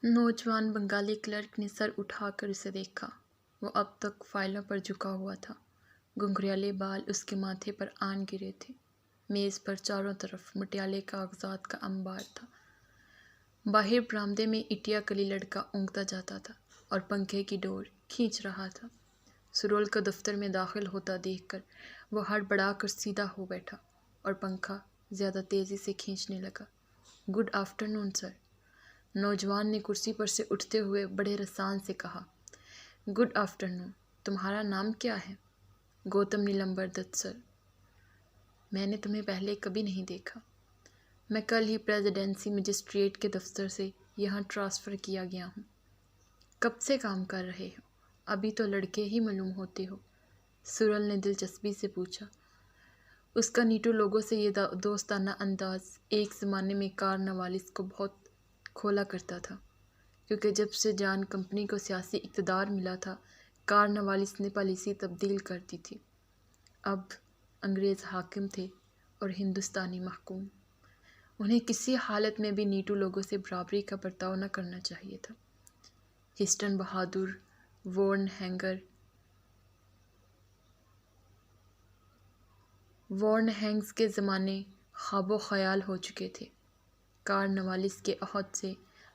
نوجوان بنگالی کلرک نے سر اٹھا کر اسے دیکھا۔ وہ اب تک فائلوں پر جھکا ہوا تھا۔ گھنگریالے بال اس کے ماتھے پر آن گرے تھے۔ میز پر چاروں طرف مٹیالے کاغذات کا انبار تھا۔ باہر برآمدے میں اٹیا کلی لڑکا اونگتا جاتا تھا اور پنکھے کی ڈور کھینچ رہا تھا۔ سرول کو دفتر میں داخل ہوتا دیکھ کر وہ ہڑبڑا کر سیدھا ہو بیٹھا اور پنکھا زیادہ تیزی سے کھینچنے لگا۔ گڈ آفٹرنون سر، نوجوان نے کرسی پر سے اٹھتے ہوئے بڑے رسان سے کہا۔ گڈ آفٹرنون، تمہارا نام کیا ہے؟ گوتم نیلمبر دت سر۔ میں نے تمہیں پہلے کبھی نہیں دیکھا۔ میں کل ہی پریزیڈنسی مجسٹریٹ کے دفتر سے یہاں ٹرانسفر کیا گیا ہوں۔ کب سے کام کر رہے ہو؟ ابھی تو لڑکے ہی معلوم ہوتے ہو، سرل نے دلچسپی سے پوچھا۔ اس کا نیٹو لوگوں سے یہ دوستانہ انداز ایک زمانے میں کارنوالیس کو بہت کھولا کرتا تھا، کیونکہ جب سے جان کمپنی کو سیاسی اقتدار ملا تھا، کارنوالیس نے پالیسی تبدیل کر دی تھی۔ اب انگریز حاکم تھے اور ہندوستانی محکوم۔ انہیں کسی حالت میں بھی نیٹو لوگوں سے برابری کا برتاؤ نہ کرنا چاہیے تھا۔ ہسٹن بہادر، وارن ہینگز کے زمانے خواب و خیال ہو چکے تھے۔ کارنوالیس کے عہد سے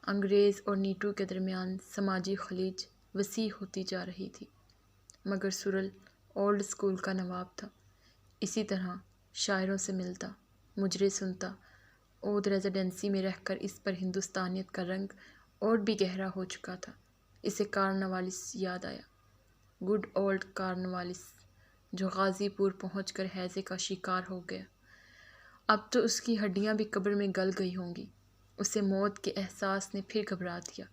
انگریز اور نیٹو کے درمیان سماجی خلیج وسیع ہوتی جا رہی تھی، مگر سرل اولڈ اسکول کا نواب تھا۔ اسی طرح شاعروں سے ملتا، مجرے سنتا، اودھ ریزیڈنسی میں رہ کر اس پر ہندوستانیت کا رنگ اور بھی گہرا ہو چکا تھا۔ اسے کارنوالیس یاد آیا، گڈ اولڈ کارنوالیس، جو غازی پور پہنچ کر ہیضے کا شکار ہو گیا۔ اب تو اس کی ہڈیاں بھی قبر میں گل گئی ہوں گی۔ اسے موت کے احساس نے پھر گھبرا دیا۔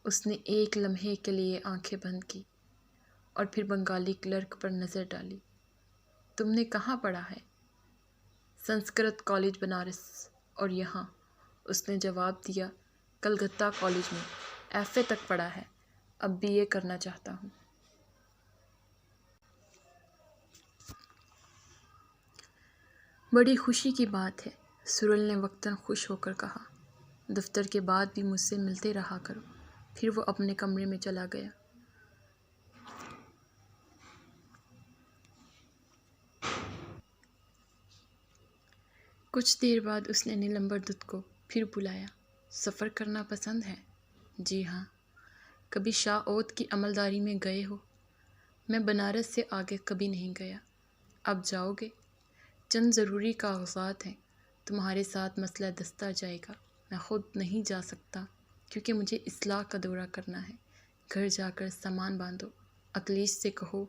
اس نے ایک لمحے کے لیے آنکھیں بند کی اور پھر بنگالی کلرک پر نظر ڈالی۔ تم نے کہاں پڑھا ہے؟ سنسکرت کالج بنارس، اور یہاں؟ اس نے جواب دیا، کلکتہ کالج میں ایف اے تک پڑھا ہے، اب بی اے کرنا چاہتا ہوں۔ بڑی خوشی کی بات ہے، سرل نے وقتاً خوش ہو کر کہا۔ دفتر کے بعد بھی مجھ سے ملتے رہا کرو۔ پھر وہ اپنے کمرے میں چلا گیا۔ کچھ دیر بعد اس نے نیلمبر دت کو پھر بلایا۔ سفر کرنا پسند ہے؟ جی ہاں۔ کبھی شاہ اودھ کی عملداری میں گئے ہو؟ میں بنارس سے آگے کبھی نہیں گیا۔ اب جاؤ گے؟ چند ضروری کاغذات ہیں، تمہارے ساتھ مسئلہ دستہ جائے گا۔ میں خود نہیں جا سکتا کیونکہ مجھے اصلاح کا دورہ کرنا ہے۔ گھر جا کر سامان باندھو، اکلیش سے کہو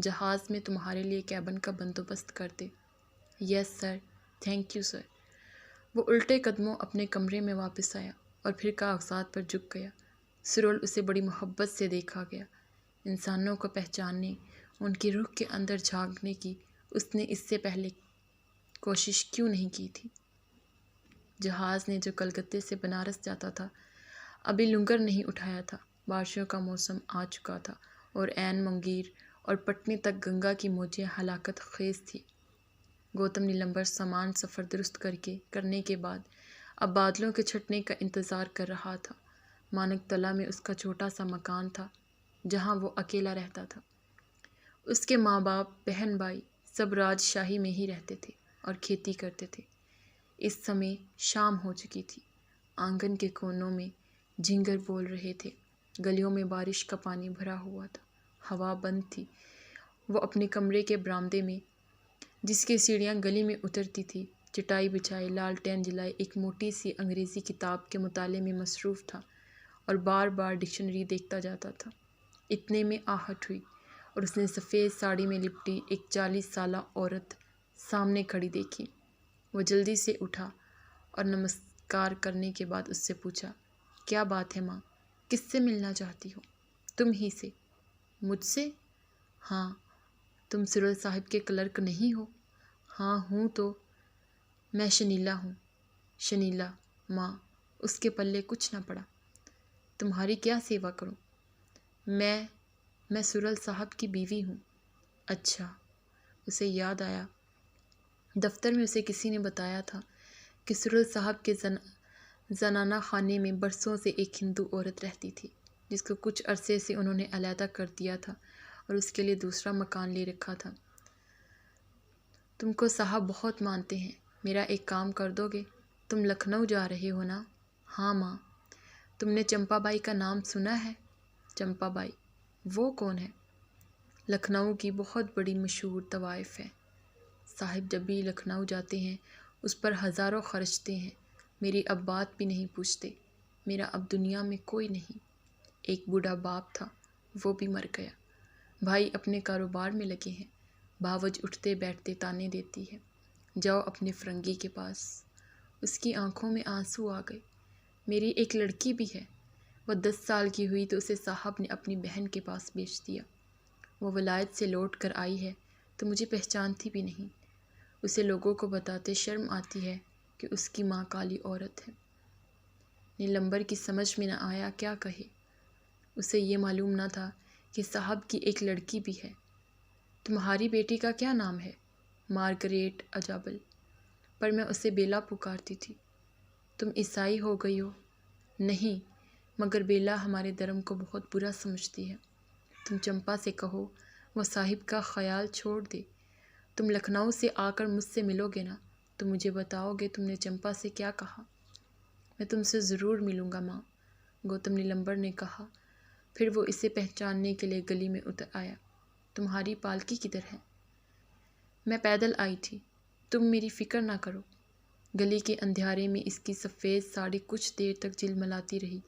جہاز میں تمہارے لیے کیبن کا بندوبست کر دے۔ یس سر، تھینک یو سر۔ وہ الٹے قدموں اپنے کمرے میں واپس آیا اور پھر کاغذات پر جھک گیا۔ سرول اسے بڑی محبت سے دیکھا گیا۔ انسانوں کو پہچاننے، ان کی روح کے اندر جھانکنے کی اس نے اس سے پہلے کوشش کیوں نہیں کی تھی؟ جہاز نے جو کلکتے سے بنارس جاتا تھا ابھی لنگر نہیں اٹھایا تھا۔ بارشوں کا موسم آ چکا تھا اور عین منگیر اور پٹنے تک گنگا کی موجیں ہلاکت خیز تھی۔ گوتم نیلمبر سامان سفر درست کرنے کے بعد اب بادلوں کے چھٹنے کا انتظار کر رہا تھا۔ مانک تلا میں اس کا چھوٹا سا مکان تھا جہاں وہ اکیلا رہتا تھا۔ اس کے ماں باپ، بہن بھائی سب راج شاہی میں ہی رہتے تھے اور کھیتی کرتے تھے۔ اس سمے شام ہو چکی تھی۔ آنگن کے کونوں میں جھینگر بول رہے تھے، گلیوں میں بارش کا پانی بھرا ہوا تھا، ہوا بند تھی۔ وہ اپنے کمرے کے برآمدے میں، جس کی سیڑھیاں گلی میں اترتی تھی، چٹائی بچھائے، لالٹین جلائے ایک موٹی سی انگریزی کتاب کے مطالعے میں مصروف تھا اور بار بار ڈکشنری دیکھتا جاتا تھا۔ اتنے میں آہٹ ہوئی اور اس نے سفید ساڑی میں لپٹی ایک 40 سالہ عورت سامنے کھڑی دیکھی۔ وہ جلدی سے اٹھا اور نمسکار کرنے کے بعد اس سے پوچھا، کیا بات ہے ماں، کس سے ملنا چاہتی ہو؟ تم ہی سے۔ مجھ سے؟ ہاں۔ تم سرل صاحب کے کلرک نہیں ہو؟ ہاں ہوں تو۔ میں شنیلا ہوں۔ شنیلا؟ ماں، اس کے پلے کچھ نہ پڑا۔ تمہاری کیا سیوا کروں؟ میں سرل صاحب کی بیوی ہوں۔ اچھا۔ اسے یاد آیا، دفتر میں اسے کسی نے بتایا تھا کہ سرل صاحب کے زنانہ خانے میں برسوں سے ایک ہندو عورت رہتی تھی جس کو کچھ عرصے سے انہوں نے علیحدہ کر دیا تھا اور اس کے لیے دوسرا مکان لے رکھا تھا۔ تم کو صاحب بہت مانتے ہیں، میرا ایک کام کر دو گے؟ تم لکھنؤ جا رہے ہو نا؟ ہاں ماں۔ تم نے چمپا بائی کا نام سنا ہے؟ چمپا بائی؟ وہ کون ہے؟ لکھنؤ کی بہت بڑی مشہور طوائف ہے صاحب، جب بھی لکھنؤ جاتے ہیں اس پر ہزاروں خرچتے ہیں، میری اب بات بھی نہیں پوچھتے، میرا اب دنیا میں کوئی نہیں۔ ایک بوڑھا باپ تھا، وہ بھی مر گیا، بھائی اپنے کاروبار میں لگے ہیں، بھاوج اٹھتے بیٹھتے تانے دیتی ہے، جاؤ اپنے فرنگی کے پاس۔ اس کی آنکھوں میں آنسو آ گئے۔ میری ایک لڑکی بھی ہے، وہ 10 سال کی ہوئی تو اسے صاحب نے اپنی بہن کے پاس بیچ دیا، وہ ولایت سے لوٹ کر آئی ہے تو مجھے پہچانتی بھی نہیں، اسے لوگوں کو بتاتے شرم آتی ہے کہ اس کی ماں کالی عورت ہے۔ نیلمبر کی سمجھ میں نہ آیا کیا کہے، اسے یہ معلوم نہ تھا کہ صاحب کی ایک لڑکی بھی ہے۔ تمہاری بیٹی کا کیا نام ہے؟ مارگریٹ اجابل، پر میں اسے بیلا پکارتی تھی۔ تم عیسائی ہو گئی ہو؟ نہیں، مگر بیلا ہمارے دھرم کو بہت برا سمجھتی ہے۔ تم چمپا سے کہو وہ صاحب کا خیال چھوڑ دے۔ تم لکھنؤ سے آ کر مجھ سے ملو گے نا تو مجھے بتاؤ گے تم نے چمپا سے کیا کہا۔ میں تم سے ضرور ملوں گا ماں، گوتم نیلمبر نے کہا۔ پھر وہ اسے پہچاننے کے لیے گلی میں اتر آیا۔ تمہاری پالکی کدھر ہے؟ میں پیدل آئی تھی، تم میری فکر نہ کرو۔ گلی کے اندھیارے میں اس کی سفید ساڑی کچھ دیر تک جھلملاتی رہی،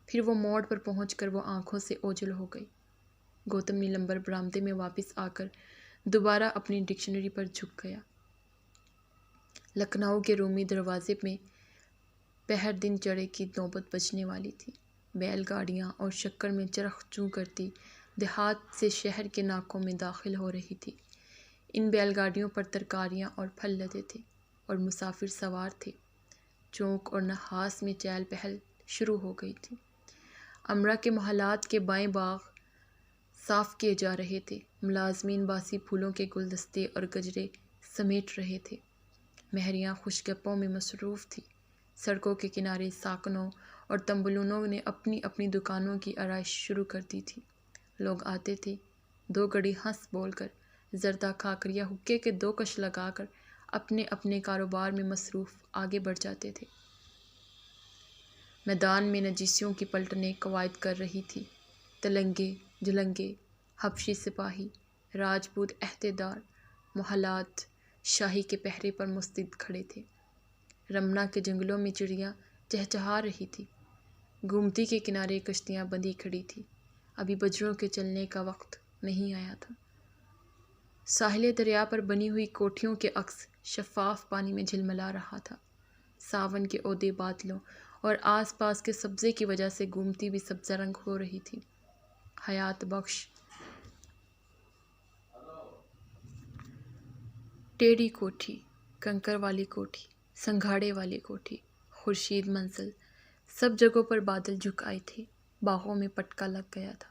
پھر وہ موڑ پر پہنچ کر وہ آنکھوں سے اوجھل ہو گئی۔ گوتم نیلمبر برآمدے میں واپس آ کر دوبارہ اپنی ڈکشنری پر جھک گیا۔ لکھنؤ کے رومی دروازے میں پہر دن چڑھے کی نوبت بجنے والی تھی۔ بیل گاڑیاں اور شکر میں چرخ چوں کرتی دیہات سے شہر کے ناکوں میں داخل ہو رہی تھی۔ ان بیل گاڑیوں پر ترکاریاں اور پھل لدے تھے اور مسافر سوار تھے۔ چوک اور نحاس میں چہل پہل شروع ہو گئی تھی۔ امرا کے محلات کے بائیں باغ صاف کیے جا رہے تھے، ملازمین باسی پھولوں کے گلدستے اور گجرے سمیٹ رہے تھے، مہریاں خوش گپوں میں مصروف تھیں۔ سڑکوں کے کنارے ساکنوں اور تنبلونوں نے اپنی اپنی دکانوں کی آرائش شروع کر دی تھی۔ لوگ آتے تھے، 2 گھڑی ہنس بول کر، زردہ کھا کر یا حقے کے 2 کش لگا کر اپنے اپنے کاروبار میں مصروف آگے بڑھ جاتے تھے۔ میدان میں نجیسیوں کی پلٹنیں قوائد کر رہی تھی۔ تلنگے، جلنگے، حبشی سپاہی، راجپوت عہدیدار، محلات شاہی کے پہرے پر مستعد کھڑے تھے۔ رمنا کے جنگلوں میں چڑیاں چہچہا رہی تھی، گومتی کے کنارے کشتیاں بندھی کھڑی تھی، ابھی بجروں کے چلنے کا وقت نہیں آیا تھا۔ ساحل دریا پر بنی ہوئی کوٹھیوں کے عکس شفاف پانی میں جھلملا رہا تھا۔ ساون کے عہدے بادلوں اور آس پاس کے سبزے کی وجہ سے گومتی بھی سبز رنگ ہو رہی تھی۔ حیات بخش ٹیڑھی کوٹھی، کنکر والی کوٹھی، سنگھاڑے والی کوٹھی، خورشید منزل، سب جگہوں پر بادل جھک آئے تھے، باغوں میں پٹکا لگ گیا تھا،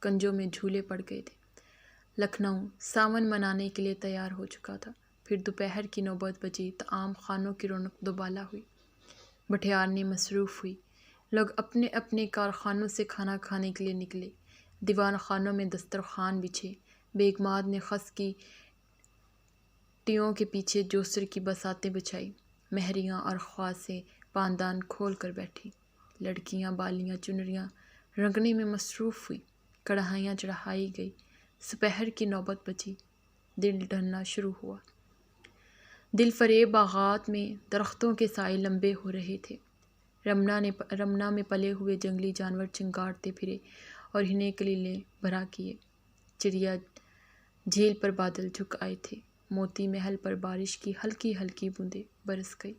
کنجوں میں جھولے پڑ گئے تھے۔ لکھنؤ ساون منانے کے لیے تیار ہو چکا تھا۔ پھر دوپہر کی نوبت بجی تو عام خانوں کی رونق دوبالا ہوئی، بٹھیارنیں مصروف ہوئی، لوگ اپنے اپنے کارخانوں سے کھانا کھانے کے لیے نکلے، دیوان خانوں میں دسترخوان بچھے، بیگمات نے خس کی ٹیوں کے پیچھے جوسر کی بساتیں بچھائی، مہریاں اور خواصیں پاندان کھول کر بیٹھی، لڑکیاں بالیاں چنریاں رنگنے میں مصروف ہوئی، کڑھائیاں چڑھائی گئی، سپہر کی نوبت بجی، دن ڈھلنا شروع ہوا۔ دل فریب باغات میں درختوں کے سائے لمبے ہو رہے تھے۔ رمنا میں پلے ہوئے جنگلی جانور چنگاڑتے پھرے اور انہیں کلیلے بھرا کیے۔ چڑیا جھیل پر بادل جھک آئے تھے، موتی محل پر بارش کی ہلکی ہلکی بوندیں برس گئی۔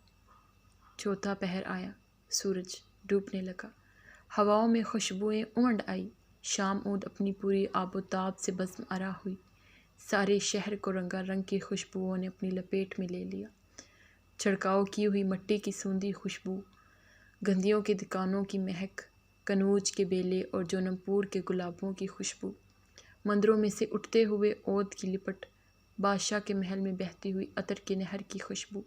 چوتھا پہر آیا، سورج ڈوبنے لگا، ہواؤں میں خوشبوئیں امنڈ آئی، شام عود اپنی پوری آب و تاب سے بزم آرا ہوئی، سارے شہر کو رنگا رنگ کی خوشبوؤں نے اپنی لپیٹ میں لے لیا۔ چھڑکاؤ کی ہوئی مٹی کی سوندھی خوشبو، گندھیوں کی دکانوں کی مہک، کنوج کے بیلے اور جونم پور کے گلابوں کی خوشبو، مندروں میں سے اٹھتے ہوئے عود کی لپٹ، بادشاہ کے محل میں بہتی ہوئی عطر کی نہر کی خوشبو،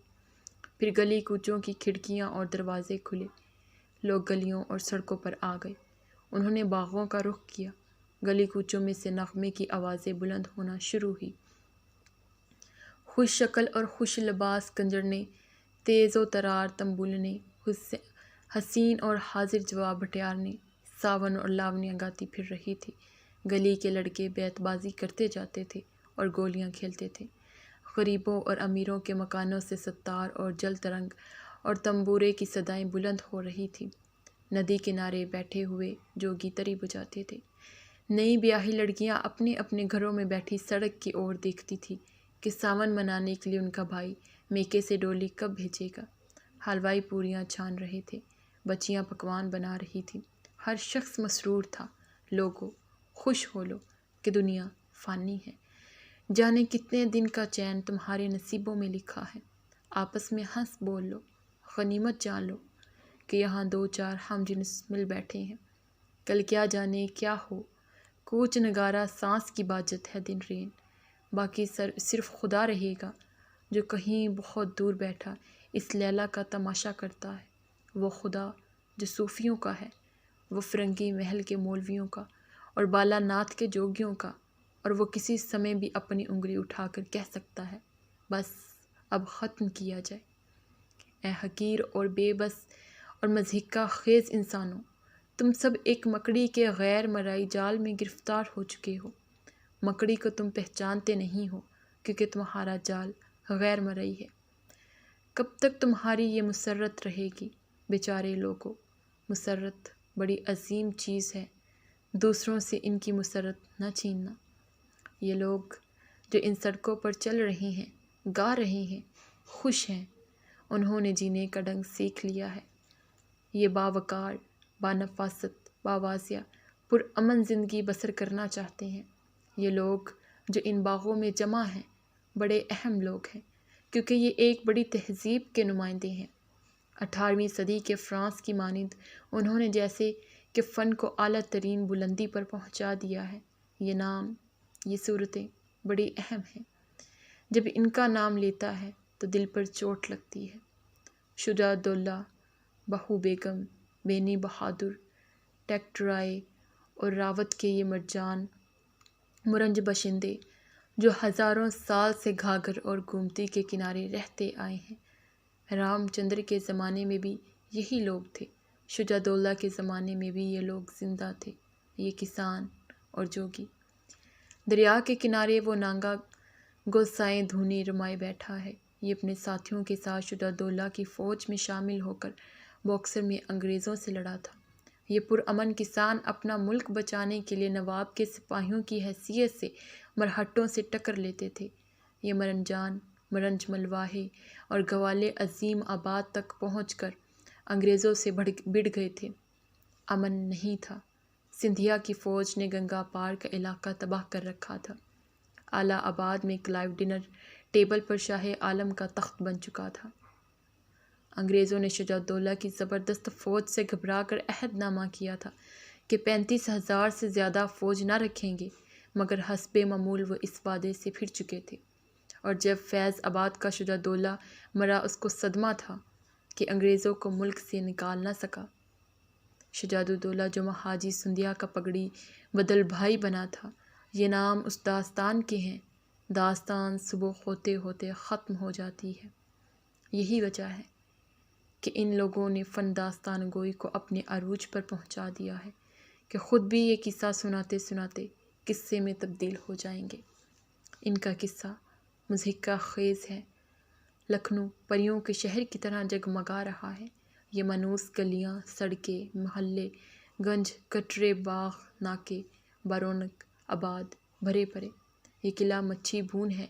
پھر گلی کوچوں کی کھڑکیاں اور دروازے کھلے، لوگ گلیوں اور سڑکوں پر آ گئے۔ انہوں نے باغوں کا رخ کیا، گلی کوچوں میں سے نغمے کی آوازیں بلند ہونا شروع ہوئی۔ خوش شکل اور خوش لباس کنجرنے، تیز و ترار تنبولنے، حسین اور حاضر جواب بھٹیارنے، ساون اور لاونیاں گاتی پھر رہی تھی۔ گلی کے لڑکے بیت بازی کرتے جاتے تھے اور گولیاں کھیلتے تھے۔ غریبوں اور امیروں کے مکانوں سے ستار اور جل ترنگ اور تنبورے کی صدائیں بلند ہو رہی تھیں۔ ندی کنارے بیٹھے ہوئے جوگی تری بجاتے تھے۔ نئی بیاہی لڑکیاں اپنے اپنے گھروں میں بیٹھی سڑک کی اور دیکھتی تھی کہ ساون منانے کے لیے ان کا بھائی میکے سے ڈولی کب بھیجے گا۔ حلوائی پوریاں چھان رہے تھے، بچیاں پکوان بنا رہی تھیں۔ ہر شخص مسرور تھا۔ لوگو، خوش ہو لو کہ دنیا فانی ہے۔ جانے کتنے دن کا چین تمہارے نصیبوں میں لکھا ہے۔ آپس میں ہنس بول لو، غنیمت جان لو کہ یہاں دو چار ہم جنس مل بیٹھے ہیں۔ کل کیا جانے کیا ہو، کوچ نگارہ سانس کی باجت ہے دن رین۔ باقی صرف خدا رہے گا جو کہیں بہت دور بیٹھا اس لیلا کا تماشا کرتا ہے۔ وہ خدا جو صوفیوں کا ہے، وہ فرنگی محل کے مولویوں کا اور بالا ناتھ کے جوگیوں کا، اور وہ کسی سمے بھی اپنی انگلی اٹھا کر کہہ سکتا ہے بس اب ختم کیا جائے۔ اے حقیر اور بے بس اور مضحکہ خیز انسانوں، تم سب ایک مکڑی کے غیر مرئی جال میں گرفتار ہو چکے ہو۔ مکڑی کو تم پہچانتے نہیں ہو کیونکہ تمہارا جال غیر مرئی ہے۔ کب تک تمہاری یہ مسرت رہے گی بیچارے لوگوں؟ مسرت بڑی عظیم چیز ہے، دوسروں سے ان کی مسرت نہ چھیننا۔ یہ لوگ جو ان سڑکوں پر چل رہے ہیں، گا رہے ہیں، خوش ہیں، انہوں نے جینے کا ڈنگ سیکھ لیا ہے۔ یہ باوقار، بانفاست، باواضح، پرامن زندگی بسر کرنا چاہتے ہیں۔ یہ لوگ جو ان باغوں میں جمع ہیں بڑے اہم لوگ ہیں کیونکہ یہ ایک بڑی تہذیب کے نمائندے ہیں۔ 18ویں صدی کے فرانس کی مانند انہوں نے جیسے کہ فن کو اعلیٰ ترین بلندی پر پہنچا دیا ہے۔ یہ نام، یہ صورتیں بڑی اہم ہیں۔ جب ان کا نام لیتا ہے تو دل پر چوٹ لگتی ہے۔ شجاع الدولہ، بہو بیگم، بینی بہادر، ٹیکٹرائے اور راوت کے یہ مرجان مرنج باشندے جو ہزاروں سال سے گھاگھر اور گومتی کے کنارے رہتے آئے ہیں۔ رام چندر کے زمانے میں بھی یہی لوگ تھے، شجاع الدولہ کے زمانے میں بھی یہ لوگ زندہ تھے، یہ کسان اور جوگی۔ دریا کے کنارے وہ نانگا گوسائیں دھونے رمائے بیٹھا ہے۔ یہ اپنے ساتھیوں کے ساتھ شجاع الدولہ کی فوج میں شامل ہو کر باکسر میں انگریزوں سے لڑا تھا۔ یہ پرامن کسان اپنا ملک بچانے کے لیے نواب کے سپاہیوں کی حیثیت سے مرہٹوں سے ٹکر لیتے تھے۔ یہ مرنجان، مرنج ملواہے اور گوالے عظیم آباد تک پہنچ کر انگریزوں سے بھڑ گئے تھے۔ امن نہیں تھا۔ سندھیا کی فوج نے گنگا پار کا علاقہ تباہ کر رکھا تھا۔ الہ آباد میں کلائیو ڈنر ٹیبل پر شاہ عالم کا تخت بن چکا تھا۔ انگریزوں نے شجاع الدولہ کی زبردست فوج سے گھبرا کر عہد نامہ کیا تھا کہ 35,000 سے زیادہ فوج نہ رکھیں گے، مگر حسب معمول وہ اس وعدے سے پھر چکے تھے۔ اور جب فیض آباد کا شجاع الدولہ مرا اس کو صدمہ تھا کہ انگریزوں کو ملک سے نکال نہ سکا۔ شجاع الدولہ جو مہاجی سندھیا کا پگڑی بدل بھائی بنا تھا، یہ نام اس داستان کے ہیں۔ داستان صبح ہوتے ہوتے ختم ہو جاتی ہے۔ یہی وجہ ہے کہ ان لوگوں نے فن داستان گوئی کو اپنے عروج پر پہنچا دیا ہے کہ خود بھی یہ قصہ سناتے سناتے قصے میں تبدیل ہو جائیں گے۔ ان کا قصہ مضحکہ خیز ہے۔ لکھنؤ پریوں کے شہر کی طرح جگمگا رہا ہے۔ یہ منوس گلیاں، سڑکیں، محلے، گنج، کٹرے، باغ، ناکے، برونق آباد، بھرے پڑے۔ یہ قلعہ مچھی بھون ہے۔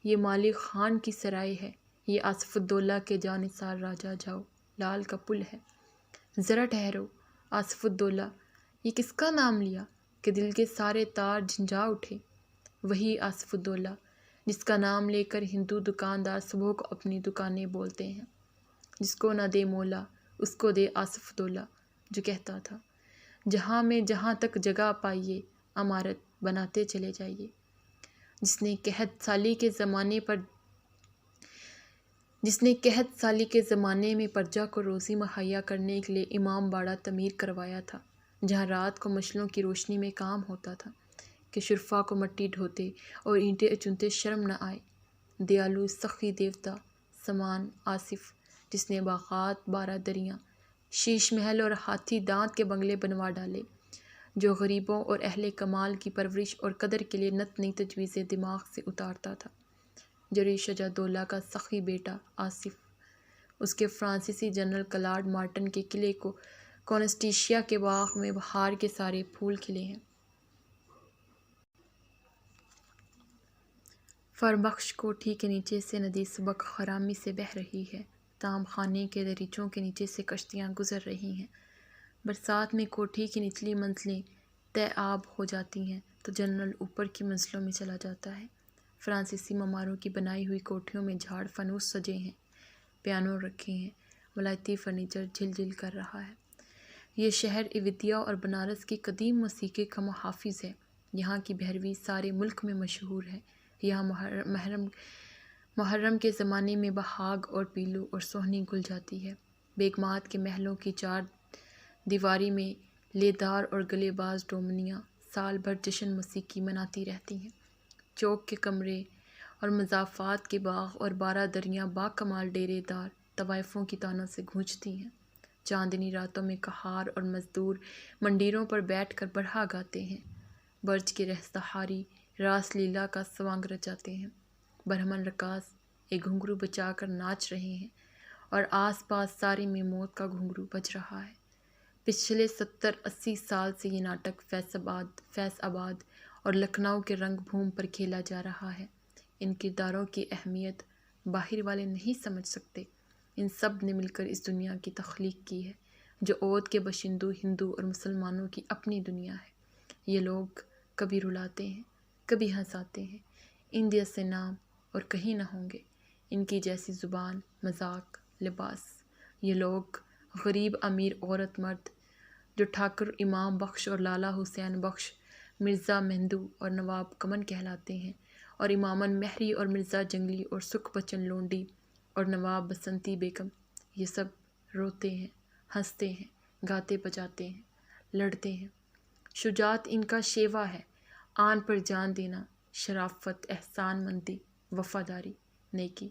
یہ مالک خان کی سرائے ہے۔ یہ آصف الدولہ کے جانثار راجہ جاؤ لال کا پل ہے۔ ذرا ٹھہرو، آصف الدولہ، یہ کس کا نام لیا کہ دل کے سارے تار جھنجھا اٹھے؟ وہی آصف الدولہ جس کا نام لے کر ہندو دکاندار صبح کو اپنی دکانیں بولتے ہیں۔ جس کو نہ دے مولا اس کو دے آصف الدولہ، جو کہتا تھا جہاں میں جہاں تک جگہ پائیے عمارت بناتے چلے جائیے۔ جس نے قحط سالی کے زمانے پر جس نے قحط سالی کے زمانے میں پرجا کو روزی مہیا کرنے کے لیے امام باڑہ تعمیر کروایا تھا، جہاں رات کو مشلوں کی روشنی میں کام ہوتا تھا کہ شرفا کو مٹی ڈھوتے اور اینٹیں چنتے شرم نہ آئے۔ دیالو سخی دیوتا سمان آصف، جس نے باغات، 12 دریاں، شیش محل اور ہاتھی دانت کے بنگلے بنوا ڈالے، جو غریبوں اور اہل کمال کی پرورش اور قدر کے لیے نت نئی تجویزیں دماغ سے اتارتا تھا۔ جری شجاع دولہ کا سخی بیٹا آصف، اس کے فرانسیسی جنرل کلاڈ مارٹن کے قلعے کو کونسٹیشیا کے باغ میں بہار کے سارے پھول کھلے ہیں۔ فربخش کوٹھی کے نیچے سے ندی سبک خرامی سے بہہ رہی ہے، تام خانے کے دریچوں کے نیچے سے کشتیاں گزر رہی ہیں۔ برسات میں کوٹھی کی نچلی منزلیں طے آب ہو جاتی ہیں تو جنرل اوپر کی منزلوں میں چلا جاتا ہے۔ فرانسیسی معماروں کی بنائی ہوئی کوٹھیوں میں جھاڑ فانوس سجے ہیں، پیانو رکھے ہیں، ولایتی فرنیچر جھل جھل کر رہا ہے۔ یہ شہر ایودھیا اور بنارس کی قدیم موسیقی کا محافظ ہے۔ یہاں کی بھیروی سارے ملک میں مشہور ہے۔ یہاں محرم کے زمانے میں بہاگ اور پیلو اور سوہنی گل جاتی ہے۔ بیگمات کے محلوں کی 4 دیواری میں لیدار اور گلے باز ڈومنیاں سال بھر جشن موسیقی مناتی رہتی ہیں۔ چوک کے کمرے اور مضافات کے باغ اور 12 دریاں با کمال ڈیرے دار طوائفوں کی تانوں سے گونجتی ہیں۔ چاندنی راتوں میں کہار اور مزدور منڈیروں پر بیٹھ کر برہا گاتے ہیں۔ برج کے رہسدہاری راس لیلا کا سوانگ رچاتے ہیں۔ برہمن رقاص ایک گھنگرو بچا کر ناچ رہے ہیں اور آس پاس سارے میں موت کا گھنگرو بج رہا ہے۔ پچھلے 70-80 سال سے یہ ناٹک فیض آباد اور لکھنؤ کے رنگ بھوم پر کھیلا جا رہا ہے۔ ان کرداروں کی اہمیت باہر والے نہیں سمجھ سکتے۔ ان سب نے مل کر اس دنیا کی تخلیق کی ہے، جو اودھ کے باشندوں، ہندو اور مسلمانوں کی اپنی دنیا ہے۔ یہ لوگ کبھی رلاتے ہیں، کبھی ہنساتے ہیں۔ ان جیسے نام اور کہیں نہ ہوں گے، ان کی جیسی زبان، مذاق، لباس۔ یہ لوگ غریب، امیر، عورت، مرد، جو ٹھاکر امام بخش اور لالا حسین بخش، مرزا مہندو اور نواب کمن کہلاتے ہیں، اور امامن مہری اور مرزا جنگلی اور سکھ بچن لونڈی اور نواب بسنتی بیگم، یہ سب روتے ہیں، ہنستے ہیں، گاتے بجاتے ہیں، لڑتے ہیں۔ شجاعت ان کا شیوا ہے، آن پر جان دینا، شرافت، احسان مندی، وفاداری، نیکی۔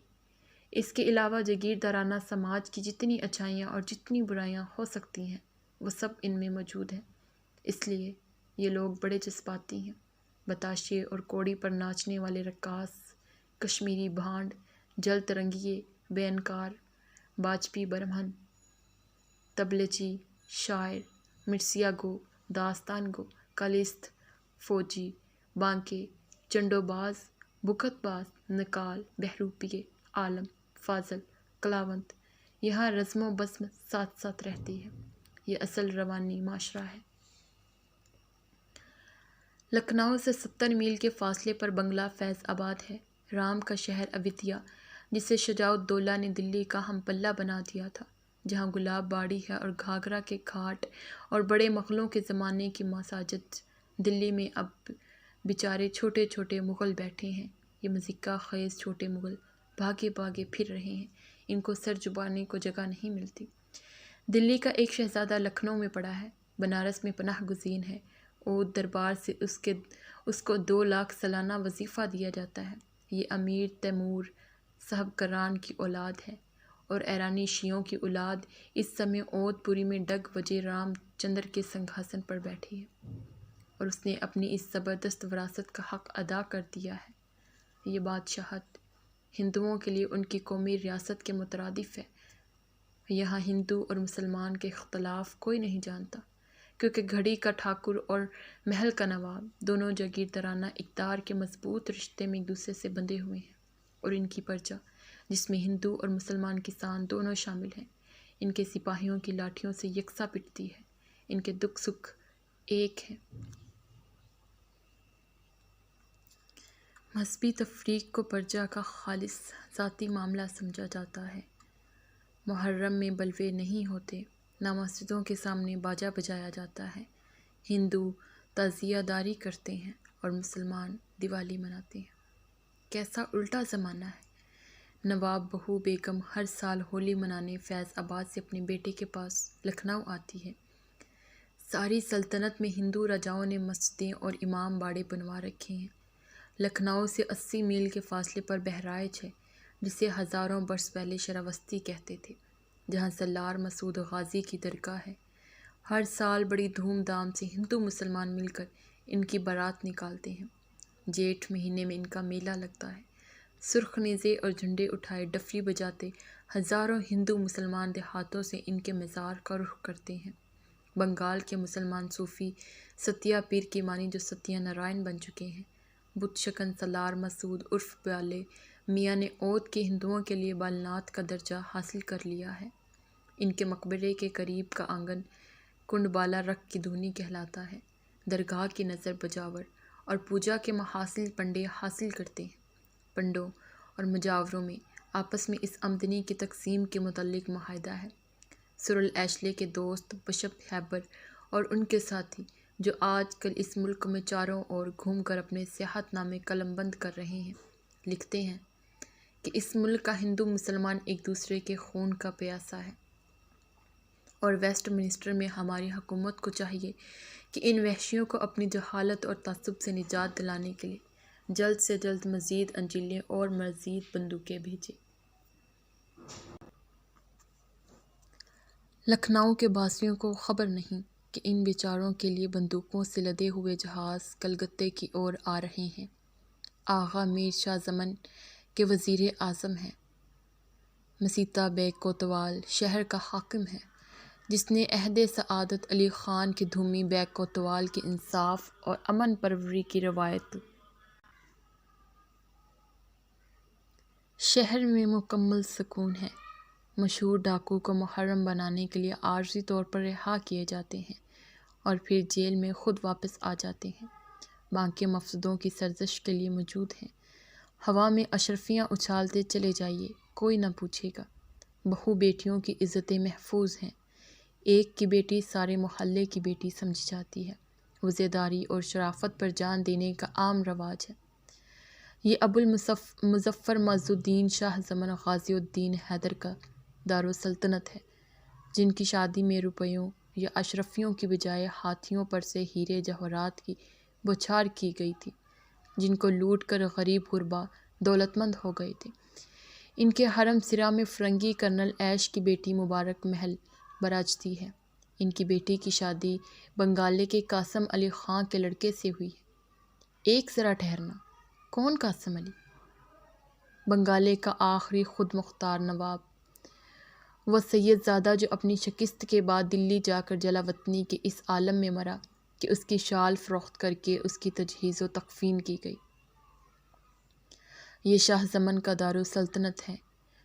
اس کے علاوہ جاگیردارانہ سماج کی جتنی اچھائیاں اور جتنی برائیاں ہو سکتی ہیں، وہ سب ان میں موجود ہیں۔ اس لیے یہ لوگ بڑے جذباتی ہیں۔ بتاشے اور کوڑی پر ناچنے والے رقاص، کشمیری بھانڈ، جل ترنگیے، بینکار، باجپئی برہمن، تبلچی، شاعر، مرثیہ گو، داستان گو، کالست، فوجی، بانکے، چنڈو باز، بکت باز، نکال، بہروپیے، عالم، فاضل، کلاونت، یہاں رزم و بزم ساتھ ساتھ رہتی ہے۔ یہ اصل روانی معاشرہ ہے۔ لکھنؤ سے 70 میل کے فاصلے پر بنگلہ فیض آباد ہے، رام کا شہر ایودھیا، جسے شجاع الدولہ نے دلی کا ہم پلہ بنا دیا تھا، جہاں گلاب باڑی ہے اور گھاگھرا کے گھاٹ اور بڑے مغلوں کے زمانے کی مساجد۔ دلی میں اب بیچارے چھوٹے چھوٹے مغل بیٹھے ہیں، یہ مذکہ خیز چھوٹے مغل بھاگے بھاگے پھر رہے ہیں، ان کو سر جھکانے کو جگہ نہیں ملتی۔ دلی کا ایک شہزادہ لکھنؤ میں پڑا ہے، بنارس میں پناہ گزین ہے، اودھ دربار سے اس کو 2 لاکھ سالانہ وظیفہ دیا جاتا ہے۔ یہ امیر تیمور صاحب کران کی اولاد ہے، اور ایرانی شیعوں کی اولاد اس سمے اودھ پوری میں ڈگ وجے رام چندر کے سنگھاسن پر بیٹھی ہے، اور اس نے اپنی اس زبردست وراثت کا حق ادا کر دیا ہے۔ یہ بادشاہت ہندوؤں کے لیے ان کی قومی ریاست کے مترادف ہے۔ یہاں ہندو اور مسلمان کے اختلاف کوئی نہیں جانتا، کیونکہ گھڑی کا ٹھاکر اور محل کا نواب دونوں جاگیردارانہ اقتدار کے مضبوط رشتے میں ایک دوسرے سے بندھے ہوئے ہیں، اور ان کی پرجا، جس میں ہندو اور مسلمان کسان دونوں شامل ہیں، ان کے سپاہیوں کی لاٹھیوں سے یکساں پٹتی ہے، ان کے دکھ سکھ ایک ہیں۔ مذہبی تفریق کو پرجا کا خالص ذاتی معاملہ سمجھا جاتا ہے۔ محرم میں بلوے نہیں ہوتے، نہ مسجدوں کے سامنے باجا بجایا جاتا ہے۔ ہندو تعزیہ داری کرتے ہیں اور مسلمان دیوالی مناتے ہیں۔ کیسا الٹا زمانہ ہے! نواب بہو بیگم ہر سال ہولی منانے فیض آباد سے اپنے بیٹے کے پاس لکھنؤ آتی ہے۔ ساری سلطنت میں ہندو راجاؤں نے مسجدیں اور امام باڑے بنوا رکھے ہیں۔ لکھنؤ سے 80 میل کے فاصلے پر بہرائچ ہے، جسے ہزاروں برس پہلے شراوستی کہتے تھے، جہاں سالار مسعود غازی کی درگاہ ہے۔ ہر سال بڑی دھوم دھام سے ہندو مسلمان مل کر ان کی بارات نکالتے ہیں۔ جیٹھ مہینے میں ان کا میلہ لگتا ہے۔ سرخ نیزے اور جھنڈے اٹھائے ڈفلی بجاتے ہزاروں ہندو مسلمان دیہاتوں سے ان کے مزار کا رخ کرتے ہیں۔ بنگال کے مسلمان صوفی ستیا پیر کے معنی جو ستیا نارائن بن چکے ہیں، بت شکن سالار مسعود عرف بالے میاں نے اودھ کے ہندوؤں کے لیے بالناتھ کا درجہ حاصل کر لیا ہے۔ ان کے مقبرے کے قریب کا آنگن کنڈ بالا رکھ کی دھونی کہلاتا ہے۔ درگاہ کی نظر بجاور اور پوجا کے محاصل پنڈے حاصل کرتے ہیں۔ پنڈوں اور مجاوروں میں آپس میں اس آمدنی کی تقسیم کے متعلق معاہدہ ہے۔ سرل ایشلے کے دوست بشپ ہیبر اور ان کے ساتھی جو آج کل اس ملک میں چاروں اور گھوم کر اپنے سیاحت نامے قلم بند کر رہے ہیں، لکھتے ہیں کہ اس ملک کا ہندو مسلمان ایک دوسرے کے خون کا پیاسا ہے، اور ویسٹ منسٹر میں ہماری حکومت کو چاہیے کہ ان وحشیوں کو اپنی جہالت اور تعصب سے نجات دلانے کے لیے جلد سے جلد مزید انجیلیں اور مزید بندوقیں بھیجے۔ لکھنؤ کے باسیوں کو خبر نہیں کہ ان بیچاروں کے لیے بندوقوں سے لدے ہوئے جہاز کلکتے کی اور آ رہے ہیں۔ آغا میر شاہ زمن کے وزیر اعظم ہیں۔ مسیتا بیگ کوتوال شہر کا حاکم ہے، جس نے عہد سعادت علی خان کی دھومی بیگ کوتوال کی انصاف اور امن پروری کی روایت۔ شہر میں مکمل سکون ہے۔ مشہور ڈاکو کو محرم بنانے کے لیے عارضی طور پر رہا کیے جاتے ہیں اور پھر جیل میں خود واپس آ جاتے ہیں۔ باقی مفسدوں کی سرزش کے لیے موجود ہیں۔ ہوا میں اشرفیاں اچھالتے چلے جائیے، کوئی نہ پوچھے گا۔ بہو بیٹیوں کی عزتیں محفوظ ہیں۔ ایک کی بیٹی سارے محلے کی بیٹی سمجھی جاتی ہے۔ وزیداری اور شرافت پر جان دینے کا عام رواج ہے۔ یہ ابو المظفر معز الدین شاہ زمن غازی الدین حیدر کا دارالسلطنت ہے، جن کی شادی میں روپیوں یا اشرفیوں کی بجائے ہاتھیوں پر سے ہیرے جواہرات کی بوچھار کی گئی تھی، جن کو لوٹ کر غریب غربا دولت مند ہو گئے تھے۔ ان کے حرم سرا میں فرنگی کرنل ایش کی بیٹی مبارک محل براجتی ہے۔ ان کی بیٹی کی شادی بنگالے کے قاسم علی خاں کے لڑکے سے ہوئی ہے۔ ایک ذرا ٹھہرنا، کون قاسم علی؟ بنگالے کا آخری خود مختار نواب، وہ سید زادہ جو اپنی شکست کے بعد دلی جا کر جلا وطنی کے اس عالم میں مرا کہ اس کی شال فروخت کر کے اس کی تجہیز و تکفین کی گئی۔ یہ شاہ زمن کا دارالسلطنت ہے۔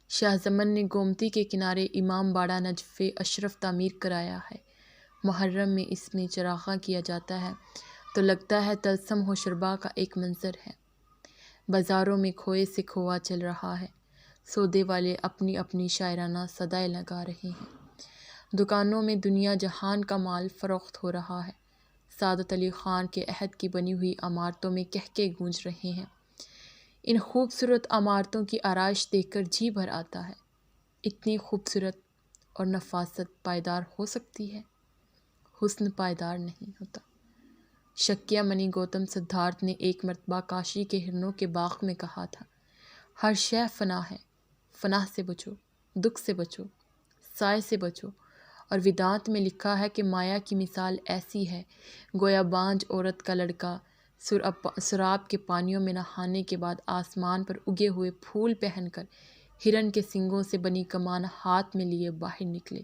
شاہ زمن نے گومتی کے کنارے امام باڑہ نجف اشرف تعمیر کرایا ہے۔ محرم میں اس میں چراغاں کیا جاتا ہے تو لگتا ہے طلسم و شربا کا ایک منظر ہے۔ بازاروں میں کھوئے سے کھوہ چل رہا ہے۔ سودے والے اپنی اپنی شاعرانہ صدائیں لگا رہے ہیں۔ دکانوں میں دنیا جہان کا مال فروخت ہو رہا ہے۔ سعادت علی خان کے عہد کی بنی ہوئی عمارتوں میں کہکے گونج رہے ہیں۔ ان خوبصورت عمارتوں کی آرائش دیکھ کر جی بھر آتا ہے۔ اتنی خوبصورت اور نفاست پائیدار ہو سکتی ہے؟ حسن پائیدار نہیں ہوتا۔ شکیا منی گوتم سدھارتھ نے ایک مرتبہ کاشی کے ہرنوں کے باغ میں کہا تھا، ہر شے فنا ہے، فنا سے بچو، دکھ سے بچو، سائے سے بچو۔ اور ویدانت میں لکھا ہے کہ مایا کی مثال ایسی ہے، گویا بانجھ عورت کا لڑکا سراب کے پانیوں میں نہانے کے بعد آسمان پر اگے ہوئے پھول پہن کر ہرن کے سنگوں سے بنی کمان ہاتھ میں لیے باہر نکلے۔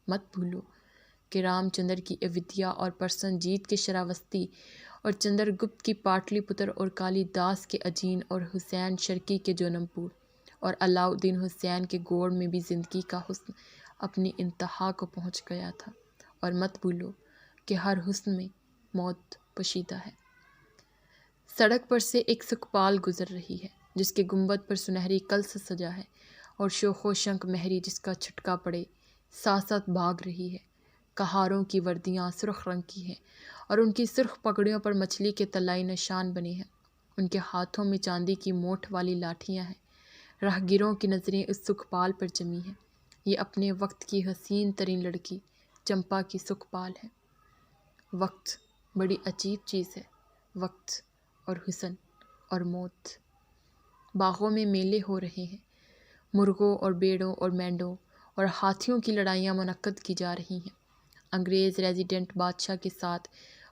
مت بھولو کہ رام چندر کی ایودھیا اور پرسن جیت کے شراوستی اور چندر گپت کی پاٹلی پتر اور کالی داس کے اجین اور حسین شرکی کے جونم پور اور علاؤ الدین حسین کے گوڑ میں بھی زندگی کا حسن اپنی انتہا کو پہنچ گیا تھا۔ اور مت بھولو کہ ہر حسن میں موت پوشیدہ ہے۔ سڑک پر سے ایک سکپال گزر رہی ہے جس کے گنبد پر سنہری کلس سجا ہے اور شوخ و شنک مہری جس کا چھٹکا پڑے ساتھ ساتھ بھاگ رہی ہے۔ کہاروں کی وردیاں سرخ رنگ کی ہیں اور ان کی سرخ پگڑیوں پر مچھلی کے طلائی نشان بنے ہیں۔ ان کے ہاتھوں میں چاندی کی موٹھ والی لاٹھیاں ہیں۔ راہگیروں کی نظریں اس سکھپال پر جمی ہیں۔ یہ اپنے وقت کی حسین ترین لڑکی چمپا کی سکھپال ہے۔ وقت بڑی عجیب چیز ہے، وقت اور حسن اور موت۔ باغوں میں میلے ہو رہے ہیں، مرغوں اور بیڑوں اور مینڈوں اور ہاتھیوں کی لڑائیاں منعقد کی جا رہی ہیں۔ انگریز ریزیڈنٹ بادشاہ کے ساتھ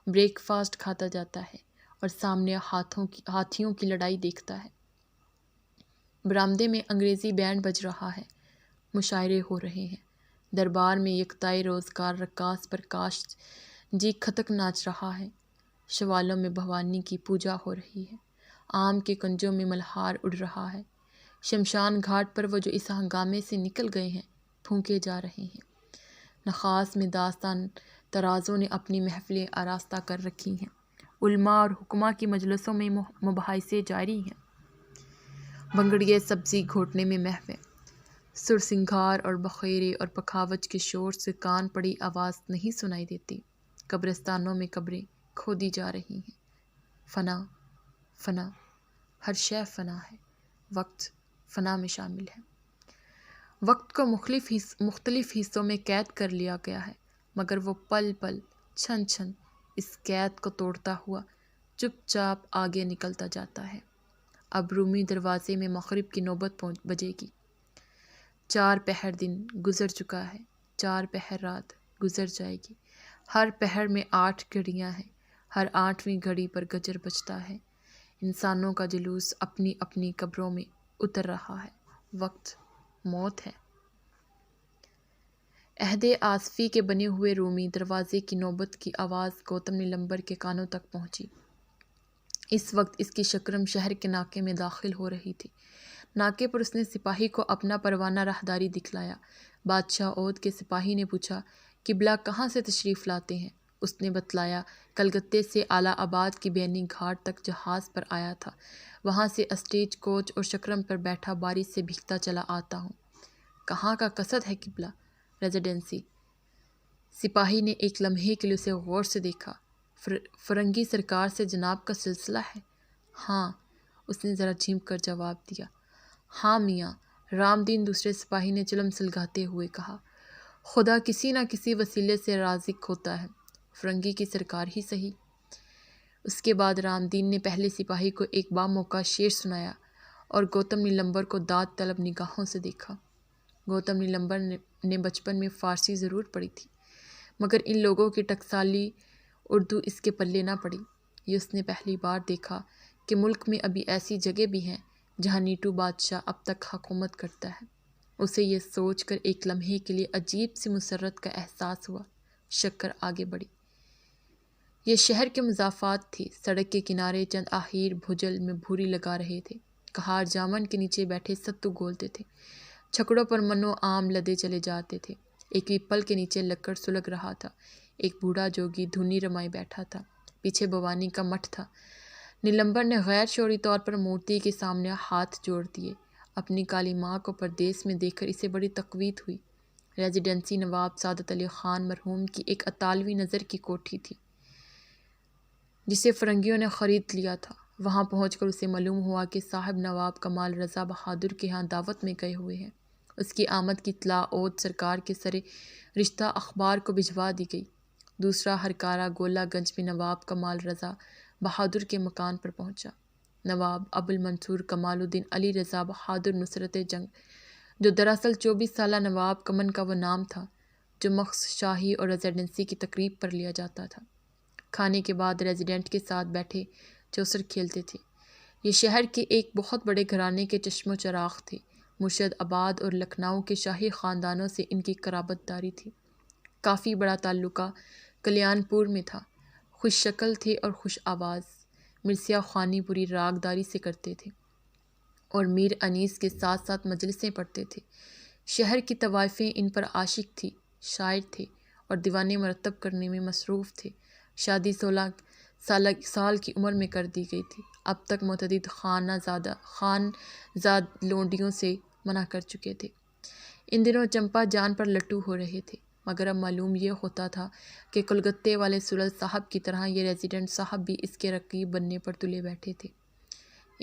بریک فاسٹ کھاتا جاتا ہے اور سامنے ہاتھیوں کی لڑائی دیکھتا ہے۔ برآمدے میں انگریزی بینڈ بج رہا ہے، مشاعرے ہو رہے ہیں۔ دربار میں یکتائے روزگار رقاص پرکاش جی کتھک ناچ رہا ہے۔ شوالوں میں بھوانی کی پوجا ہو رہی ہے۔ آم کے کنجوں میں ملہار اڑ رہا ہے۔ شمشان گھاٹ پر وہ جو اس ہنگامے سے نکل گئے ہیں پھونکے جا رہے ہیں۔ نخاس میں داستان ترازوں نے اپنی محفلیں آراستہ کر رکھی ہیں۔ علماء اور حکماء کی مجلسوں میں مباحثے جاری ہیں۔ بنگڑیے سبزی گھوٹنے میں محو ہیں۔ سرسنگھار اور بخیرے اور پکھاوج کے شور سے کان پڑی آواز نہیں سنائی دیتی۔ قبرستانوں میں قبریں کھودی جا رہی ہیں۔ فنا، فنا، ہر شے فنا ہے۔ وقت فنا میں شامل ہے۔ وقت کو مختلف حصوں میں قید کر لیا گیا ہے، مگر وہ پل پل، چھن چھن اس قید کو توڑتا ہوا چپ چاپ آگے نکلتا جاتا ہے۔ اب رومی دروازے میں مغرب کی نوبت بجے گی۔ 4 پہر دن گزر چکا ہے، 4 پہر رات گزر جائے گی۔ ہر پہر میں 8 گھڑیاں ہیں، ہر 8ویں گھڑی پر گجر بجتا ہے۔ انسانوں کا جلوس اپنی اپنی قبروں میں اتر رہا ہے۔ وقت موت ہے۔ عہد آصفی کے بنے ہوئے رومی دروازے کی نوبت کی آواز گوتم نیلمبر کے کانوں تک پہنچی۔ اس وقت اس کی شکرم شہر کے ناکے میں داخل ہو رہی تھی۔ ناکے پر اس نے سپاہی کو اپنا پروانہ راہداری دکھلایا۔ بادشاہ اودھ کے سپاہی نے پوچھا، قبلہ کہاں سے تشریف لاتے ہیں؟ اس نے بتلایا، کلکتے سے آلہ آباد کی بینی گھاٹ تک جہاز پر آیا تھا، وہاں سے اسٹیج کوچ اور شکرم پر بیٹھا بارش سے بھیگتا چلا آتا ہوں۔ کہاں کا قصد ہے قبلہ؟ ریزیڈنسی۔ سپاہی نے ایک لمحے کے لیے اسے غور سے دیکھا۔ فرنگی سرکار سے جناب کا سلسلہ ہے؟ ہاں، اس نے ذرا جھنک کر جواب دیا۔ ہاں میاں، رام دین دوسرے سپاہی نے چلم سلگاتے ہوئے کہا۔ خدا کسی نہ کسی وسیلے سے رازق ہوتا ہے، فرنگی کی سرکار ہی صحیح۔ اس کے بعد رام دین نے پہلے سپاہی کو ایک باموقع شعر سنایا اور گوتم نیلمبر کو داد طلب نگاہوں سے دیکھا۔ گوتم نیلمبر نے بچپن میں فارسی ضرور پڑھی تھی، مگر ان لوگوں کی ٹکسالی اردو اس کے پلے نہ پڑی۔ یہ اس نے پہلی بار دیکھا کہ ملک میں ابھی ایسی جگہ بھی ہیں جہاں نیٹو بادشاہ اب تک حکومت کرتا ہے۔ اسے یہ سوچ کر ایک لمحے کے لیے عجیب سی مسرت کا احساس ہوا۔ شکر آگے بڑھی۔ یہ شہر کے مضافات تھی۔ سڑک کے کنارے چند آہیر بھجل میں بھوری لگا رہے تھے۔ کہار جامن کے نیچے بیٹھے ستو گولتے تھے۔ چھکڑوں پر منو آم لدے چلے جاتے تھے۔ ایک پیپل کے نیچے لکڑ سلگ رہا تھا۔ ایک بوڑھا جوگی دھنی رمائے بیٹھا تھا۔ پیچھے بھوانی کا مٹھ تھا۔ نیلمبر نے غیر شعوری طور پر مورتی کے سامنے ہاتھ جوڑ دیے۔ اپنی کالی ماں کو پردیس میں دیکھ کر اسے بڑی تقویت ہوئی۔ ریزیڈنسی نواب سعادت علی خان مرحوم کی ایک اطالوی نظر کی کوٹھی تھی، جسے فرنگیوں نے خرید لیا تھا۔ وہاں پہنچ کر اسے معلوم ہوا کہ صاحب نواب کمال رضا بہادر کے ہاں دعوت میں گئے ہوئے ہیں۔ اس کی آمد کی اطلاع اودھ سرکار کے سرے رشتہ اخبار کو بھجوا دی گئی۔ دوسرا ہرکارہ گولہ گنج میں نواب کمال رضا بہادر کے مکان پر پہنچا۔ نواب ابوالمنصور کمال الدین علی رضا بہادر نصرت جنگ، جو دراصل 24 سالہ نواب کمن کا وہ نام تھا جو مخص شاہی اور ریزیڈنسی کی تقریب پر لیا جاتا تھا۔ کھانے کے بعد ریزیڈنٹ کے ساتھ بیٹھے چوسر کھیلتے تھے۔ یہ شہر کے ایک بہت بڑے گھرانے کے چشم و چراغ تھے۔ مرشد آباد اور لکھنؤ کے شاہی خاندانوں سے ان کی قرابت داری تھی۔ کافی بڑا تعلقہ کلیان پور میں تھا۔ خوش شکل تھے اور خوش آواز۔ مرثیہ خوانی پوری راگ داری سے کرتے تھے اور میر انیس کے ساتھ ساتھ مجلسیں پڑھتے تھے۔ شہر کی طوائفیں ان پر عاشق تھی، شاعر تھے اور دیوانے مرتب کرنے میں مصروف تھے۔ شادی 16 سال کی عمر میں کر دی گئی تھی۔ اب تک متعدد خان زاد لونڈیوں سے منع کر چکے تھے۔ ان دنوں چمپا جان پر لٹو ہو رہے تھے، مگر اب معلوم یہ ہوتا تھا کہ کلکتے والے سلل صاحب کی طرح یہ ریزیڈنٹ صاحب بھی اس کے رقیب بننے پر تلے بیٹھے تھے۔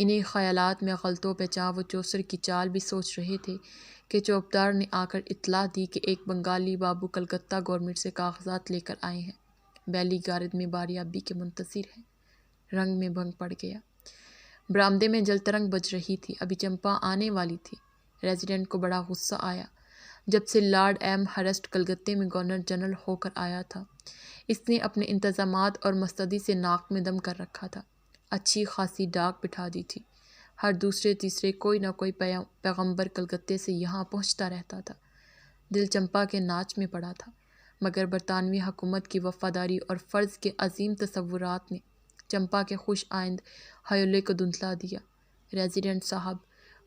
انہیں خیالات میں غلطوں پہچان وہ چوسر کی چال بھی سوچ رہے تھے کہ چوبدار نے آ کر اطلاع دی کہ ایک بنگالی بابو کلکتہ گورنمنٹ سے کاغذات لے کر آئے ہیں، بیلی گارد میں باریابی کے منتظر ہیں۔ رنگ میں بھنگ پڑ گیا۔ برآمدے میں جلترنگ بج رہی تھی، ابھی چمپا آنے والی تھی۔ ریزیڈنٹ کو بڑا غصہ آیا۔ جب سے لارڈ ایم ہرسٹ کلکتے میں گورنر جنرل ہو کر آیا تھا، اس نے اپنے انتظامات اور مستعدی سے ناک میں دم کر رکھا تھا۔ اچھی خاصی ڈاک بٹھا دی تھی۔ ہر دوسرے تیسرے کوئی نہ کوئی پیغمبر کلکتے سے یہاں پہنچتا رہتا تھا۔ دل چمپا کے ناچ میں پڑا تھا، مگر برطانوی حکومت کی وفاداری اور فرض کے عظیم تصورات نے چمپا کے خوش آئند حیولے کو دھندلا دیا۔ ریزیڈنٹ صاحب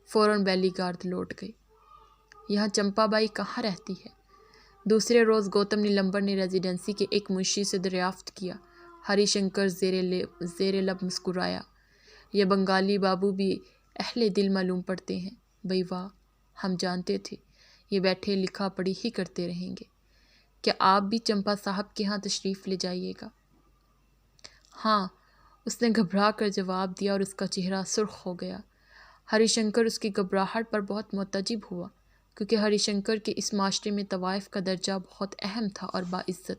فوراً بیلی گارد لوٹ گئے۔ یہاں چمپا بائی کہاں رہتی ہے؟ دوسرے روز گوتم نیلمبر نے ریزیڈنسی کے ایک منشی سے دریافت کیا۔ ہری شنکر زیر لب مسکرایا۔ یہ بنگالی بابو بھی اہل دل معلوم پڑتے ہیں۔ بھئی واہ، ہم جانتے تھے یہ بیٹھے لکھا پڑھی ہی کرتے رہیں گے۔ کیا آپ بھی چمپا صاحب کے ہاں تشریف لے جائیے گا؟ ہاں، اس نے گھبرا کر جواب دیا اور اس کا چہرہ سرخ ہو گیا۔ ہری شنکر اس کی گھبراہٹ پر بہت معتجب ہوا، کیونکہ ہری شنکر کے اس معاشرے میں طوائف کا درجہ بہت اہم تھا اور باعزت،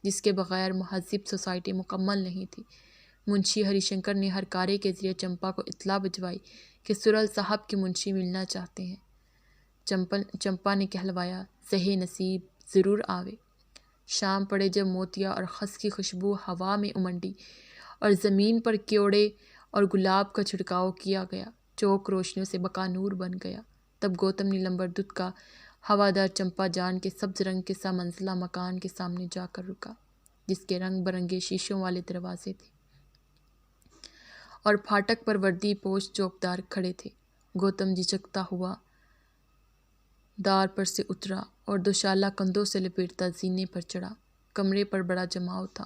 جس کے بغیر مہذب سوسائٹی مکمل نہیں تھی۔ منشی ہری شنکر نے ہر کارے کے ذریعے چمپا کو اطلاع بھجوائی کہ سرل صاحب کے منشی ملنا چاہتے ہیں۔ چمپا نے کہلوایا، زہے نصیب، ضرور آوے۔ شام پڑے جب موتیا اور خس کی خوشبو ہوا میں امنڈی اور زمین پر کیوڑے اور گلاب کا چھڑکاؤ کیا گیا، چوک روشنیوں سے بکانور بن گیا، تب گوتم نیلمبر دت کا ہوادار چمپا جان کے سبز رنگ کے سا منزلہ مکان کے سامنے جا کر رکا، جس کے رنگ برنگے شیشوں والے دروازے تھے اور پھاٹک پر وردی پوش چوکدار کھڑے تھے۔ گوتم جھجکتا ہوا دار پر سے اترا اور دوشالہ کندھوں سے لپیٹتا زینے پر چڑھا۔ کمرے پر بڑا جماؤ تھا۔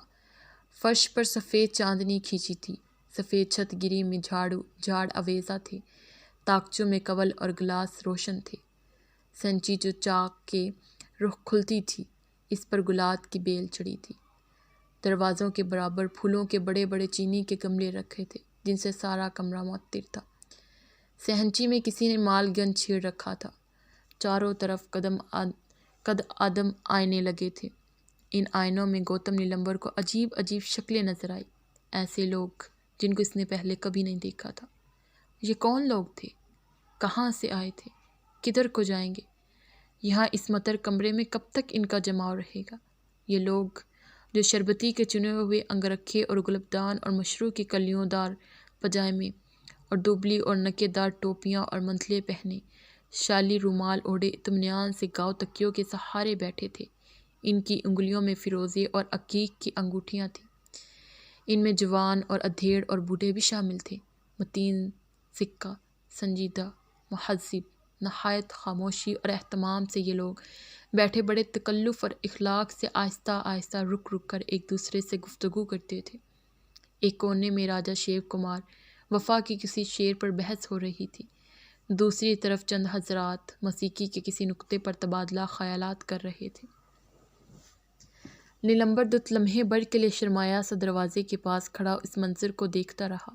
فرش پر سفید چاندنی کھینچی تھی، سفید چھت گری میں جھاڑ آویزاں تھے، طاقچوں میں کنول اور گلاس روشن تھے۔ سنچی جو چاک کے رخ کھلتی تھی، اس پر گلاب کی بیل چڑھی تھی۔ دروازوں کے برابر پھولوں کے بڑے بڑے چینی کے گملے رکھے تھے، جن سے سارا کمرہ معطر تھا۔ صحنچی میں کسی نے مال گن چھیڑ رکھا تھا۔ چاروں طرف قد آدم آئینے لگے تھے۔ ان آئینوں میں گوتم نیلمبر کو عجیب عجیب شکلیں نظر آئی، ایسے لوگ جن کو اس نے پہلے کبھی نہیں دیکھا تھا۔ یہ کون لوگ تھے؟ کہاں سے آئے تھے؟ کدھر کو جائیں گے؟ یہاں اس متر کمرے میں کب تک ان کا جماؤ رہے گا؟ یہ لوگ جو شربتی کے چنے ہوئے انگرکھے اور گلبدان اور مشروع کی کلیوں دار پجامے اور دبلی اور نکے دار ٹوپیاں اور منتلے پہنے، شالی رومال اوڑھے اطمینان سے گاؤ تکیوں کے سہارے بیٹھے تھے، ان کی انگلیوں میں فیروزے اور عقیق کی انگوٹھیاں تھیں۔ ان میں جوان اور ادھیڑ اور بوڑھے بھی شامل تھے۔ متین سکہ، سنجیدہ، مہذب، نہایت خاموشی اور اہتمام سے یہ لوگ بیٹھے بڑے تکلف اور اخلاق سے آہستہ آہستہ رک رک کر ایک دوسرے سے گفتگو کرتے تھے۔ ایک کونے میں راجا شیو کمار وفا کی کسی شعر پر بحث ہو رہی تھی، دوسری طرف چند حضرات موسیقی کے کسی نکتے پر تبادلہ خیالات کر رہے تھے۔ نیلمبر دت لمحے بھر کے لیے شرمایا سا دروازے کے پاس کھڑا اس منظر کو دیکھتا رہا۔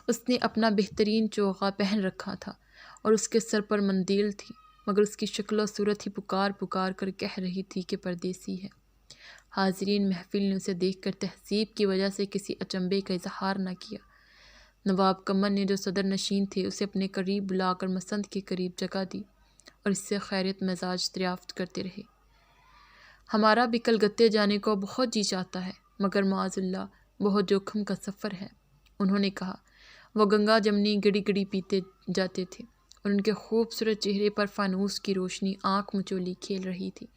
اس نے اپنا بہترین چوغا پہن رکھا تھا اور اس کے سر پر مندیل تھی، مگر اس کی شکل و صورت ہی پکار پکار کر کہہ رہی تھی کہ پردیسی ہے۔ حاضرین محفل نے اسے دیکھ کر تہذیب کی وجہ سے کسی اچنبھے کا اظہار نہ کیا۔ نواب کمر نے جو صدر نشین تھے اسے اپنے قریب بلا کر مسند کے قریب جگہ دی اور اس سے خیریت مزاج دریافت کرتے رہے۔ ہمارا بھی کلکتے جانے کو بہت جی چاہتا ہے، مگر معاذ اللہ بہت جوخم کا سفر ہے، انہوں نے کہا۔ وہ گنگا جمنی گڑی گڑی پیتے جاتے تھے اور ان کے خوبصورت چہرے پر فانوس کی روشنی آنکھ مچولی کھیل رہی تھی۔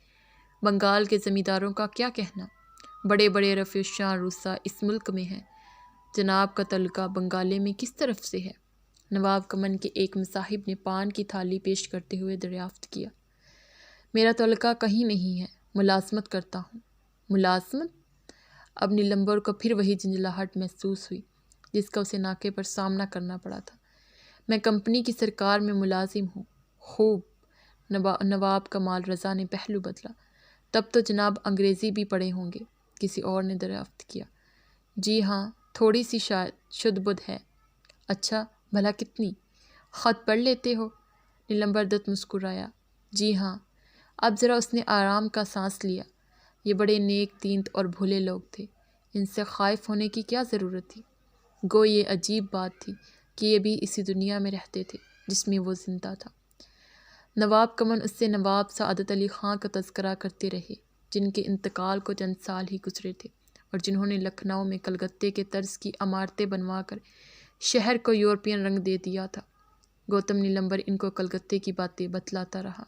بنگال کے زمینداروں کا کیا کہنا؟ بڑے بڑے رفیع الشان روسا اس ملک میں ہیں، جناب کا تعلقہ بنگالے میں کس طرف سے ہے؟ نواب کمن کے ایک مصاحب نے پان کی تھالی پیش کرتے ہوئے دریافت کیا۔ میرا تعلقہ کہیں نہیں ہے، ملازمت کرتا ہوں۔ ملازمت؟ اب نیلمبر کو پھر وہی جھنجھلاہٹ محسوس ہوئی جس کا اسے ناکے پر سامنا کرنا پڑا تھا۔ میں کمپنی کی سرکار میں ملازم ہوں۔ خوب، نواب کمال رضا نے پہلو بدلا۔ تب تو جناب انگریزی بھی پڑھے ہوں گے؟ کسی اور نے دریافت کیا۔ جی ہاں، تھوڑی سی شاید شد بدھ ہے۔ اچھا، بھلا کتنی؟ خط پڑھ لیتے ہو؟ نیلمبر دت مسکرایا۔ جی ہاں۔ اب ذرا اس نے آرام کا سانس لیا۔ یہ بڑے نیک تینت اور بھولے لوگ تھے، ان سے خائف ہونے کی کیا ضرورت تھی؟ گو یہ عجیب بات تھی کہ یہ بھی اسی دنیا میں رہتے تھے جس میں وہ زندہ تھا۔ نواب کمن اس سے نواب سعادت علی خاں کا تذکرہ کرتے رہے، جن کے انتقال کو چند سال ہی گزرے تھے اور جنہوں نے لکھنؤ میں کلکتے کے طرز کی عمارتیں بنوا کر شہر کو یورپین رنگ دے دیا تھا۔ گوتم نیلمبر ان کو کلکتے کی باتیں بتلاتا رہا۔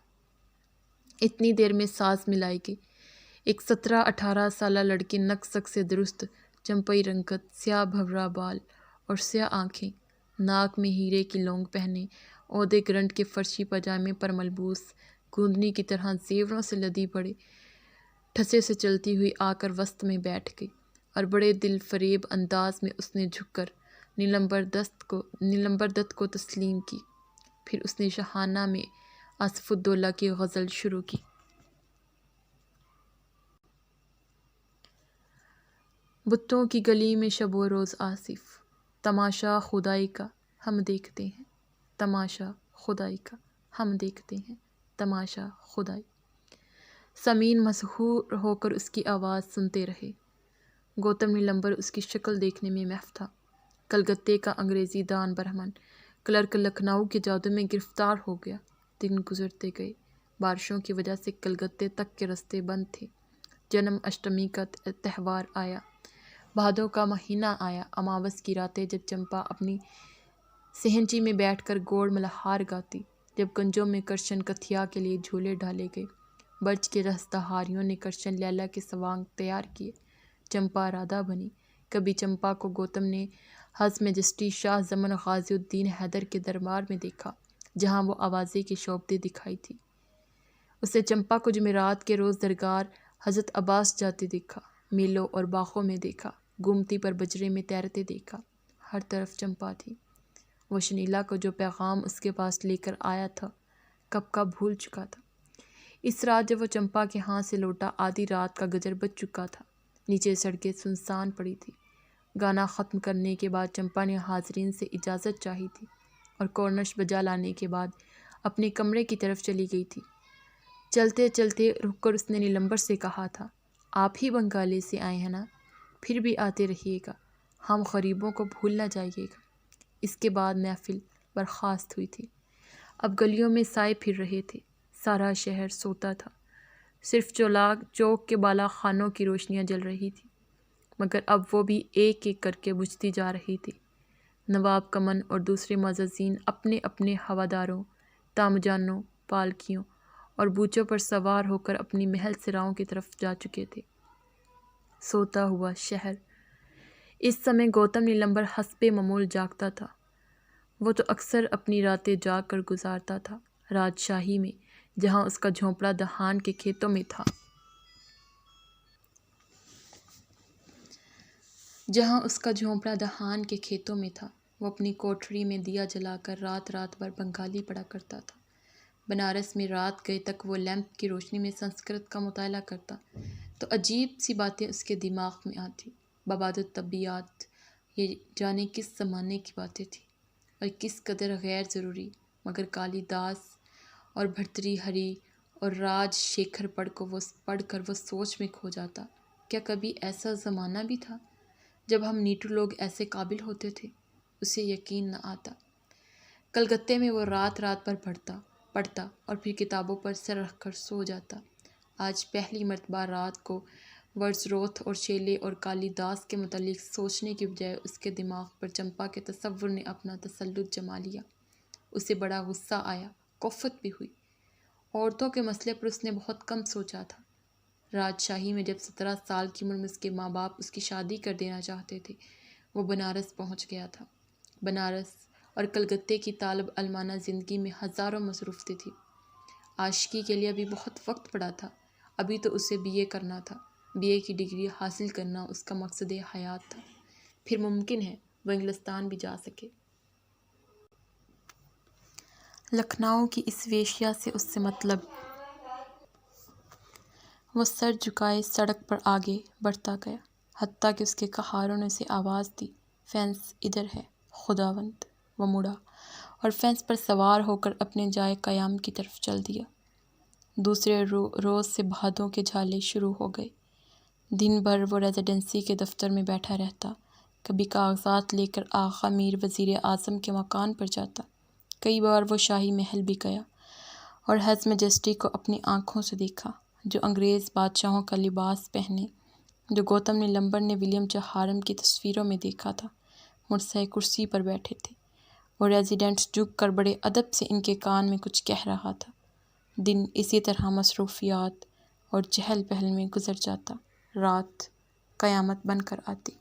اتنی دیر میں ساز ملائی گئی۔ ایک 17-18 سالہ لڑکی نک سک سے درست، چمپئی رنگت، سیاہ بھورا بال اور سیاہ آنکھیں، ناک میں ہیرے کی لونگ پہنے، عہدے گرنٹ کے فرشی پاجامے پر ملبوس، گوندنی کی طرح زیوروں سے لدی بڑے ٹھسے سے چلتی ہوئی آ کر وسط میں بیٹھ گئی اور بڑے دل فریب انداز میں اس نے جھک کر نیلمبر دت کو تسلیم کی۔ پھر اس نے شاہانہ میں آصف الدولہ کی غزل شروع کی۔ بتوں کی گلی میں شب و روز آصف، تماشا خدائی کا ہم دیکھتے ہیں، تماشا خدائی کا ہم دیکھتے ہیں، تماشا خدائی۔ سامعین مسحور ہو کر اس کی آواز سنتے رہے۔ گوتم نیلمبر اس کی شکل دیکھنے میں محو تھا۔ کلکتے کا انگریزی دان برہمن کلرک لکھنؤ کے جادو میں گرفتار ہو گیا۔ دن گزرتے گئے۔ بارشوں کی وجہ سے کلکتے تک کے رستے بند تھے۔ جنم اشٹمی کا تہوار آیا۔ بھادو کا مہینہ آیا۔ اماوس کی راتیں جب چمپا اپنی سہنچی میں بیٹھ کر گوڑ ملہار گاتی، جب گنجوں میں کرشن کتھیا کے لیے جھولے ڈالے گئے، برج کے رستہاریوں نے کرشن لیلا کے سوانگ تیار کیے، چمپا رادھا بنی۔ کبھی چمپا کو گوتم نے ہز میجسٹی شاہ زمن غازی الدین حیدر کے دربار میں دیکھا، جہاں وہ آوازے کی شوبدیں دکھائی تھی۔ اسے چمپا کو جمعرات کے روز درگاہ حضرت عباس جاتے دیکھا، میلوں اور باغوں میں دیکھا، گومتی پر بجرے میں تیرتے دیکھا۔ ہر طرف چمپا تھی۔ وہ شنیلا کو جو پیغام اس کے پاس لے کر آیا تھا، کب کا بھول چکا تھا۔ اس رات جب وہ چمپا کے ہاں سے لوٹا، آدھی رات کا گجر بج چکا تھا۔ نیچے سڑکیں سنسان پڑی تھی۔ گانا ختم کرنے کے بعد چمپا نے حاضرین سے اجازت چاہی تھی اور کورنش بجا لانے کے بعد اپنے کمرے کی طرف چلی گئی تھی۔ چلتے چلتے رک کر اس نے نیلمبر سے کہا تھا، آپ ہی بنگالے سے آئے ہیں نا؟ پھر بھی آتے رہیے گا، ہم غریبوں کو بھول نہ جائیے گا۔ اس کے بعد محفل برخاست ہوئی تھی۔ اب گلیوں میں سائے پھر رہے تھے۔ سارا شہر سوتا تھا۔ صرف چوک کے بالا خانوں کی روشنیاں جل رہی تھیں، مگر اب وہ بھی ایک ایک کر کے بجھتی جا رہی تھی۔ نواب کمن اور دوسرے معززین اپنے اپنے ہواداروں، تامجانوں، پالکیوں اور بوچوں پر سوار ہو کر اپنی محل سراؤں کی طرف جا چکے تھے۔ سوتا ہوا شہر۔ اس سمے گوتم نیلمبر حسب معمول جاگتا تھا۔ وہ تو اکثر اپنی راتیں جاگ کر گزارتا تھا، راجشاہی میں، جہاں اس کا جھونپڑا دہان کے کھیتوں میں تھا۔ وہ اپنی کوٹھری میں دیا جلا کر رات رات بھر بنگالی پڑھا کرتا تھا۔ بنارس میں رات گئے تک وہ لیمپ کی روشنی میں سنسکرت کا مطالعہ کرتا تو عجیب سی باتیں اس کے دماغ میں آتی۔ مبادئ الطبیعیات، یہ جانے کس زمانے کی باتیں تھیں اور کس قدر غیر ضروری، مگر کالی داس اور بھرتری ہری اور راج شیکھر پڑھ کر وہ سوچ میں کھو جاتا، کیا کبھی ایسا زمانہ بھی تھا جب ہم نیٹو لوگ ایسے قابل ہوتے تھے؟ اسے یقین نہ آتا۔ کلکتے میں وہ رات رات بھر پڑھتا اور پھر کتابوں پر سر رکھ کر سو جاتا۔ آج پہلی مرتبہ رات کو ورڈزورتھ اور شیلے اور کالی داس کے متعلق سوچنے کی بجائے اس کے دماغ پر چمپا کے تصور نے اپنا تسلط جما لیا۔ اسے بڑا غصہ آیا، کوفت بھی ہوئی۔ عورتوں کے مسئلے پر اس نے بہت کم سوچا تھا۔ راجشاہی میں جب 17 سال کی عمر میں اس کے ماں باپ اس کی شادی کر دینا چاہتے تھے، وہ بنارس پہنچ گیا تھا۔ بنارس اور کلکتے کی طالب علمانہ زندگی میں ہزاروں مصروفتیں تھیں۔ عاشقی کے لیے ابھی بہت وقت پڑا تھا۔ ابھی تو اسے BA کرنا تھا۔ BA کی ڈگری حاصل کرنا اس کا مقصد حیات تھا۔ پھر ممکن ہے وہ انگلستان بھی جا سکے۔ لکھنؤ کی اس ویشیا سے اس سے مطلب۔ وہ سر جھکائے سڑک پر آگے بڑھتا گیا، حتیٰ کہ اس کے کہاروں نے اسے آواز دی، فینس ادھر ہے، خداوند! وہ مڑا اور فینس پر سوار ہو کر اپنے جائے قیام کی طرف چل دیا۔ دوسرے روز سے بھادوں کے جھالے شروع ہو گئے۔ دن بھر وہ ریزیڈنسی کے دفتر میں بیٹھا رہتا، کبھی کاغذات لے کر آغا میر وزیر اعظم کے مکان پر جاتا، کئی بار وہ شاہی محل بھی گیا اور ہز میجسٹی کو اپنی آنکھوں سے دیکھا، جو انگریز بادشاہوں کا لباس پہنے، جو گوتم نیلمبر نے ولیم چہارم کی تصویروں میں دیکھا تھا، مرصع کرسی پر بیٹھے تھے۔ وہ ریزیڈنٹ جھک کر بڑے ادب سے ان کے کان میں کچھ کہہ رہا تھا۔ دن اسی طرح مصروفیات اور چہل پہل میں گزر جاتا، رات قیامت بن کر آتی۔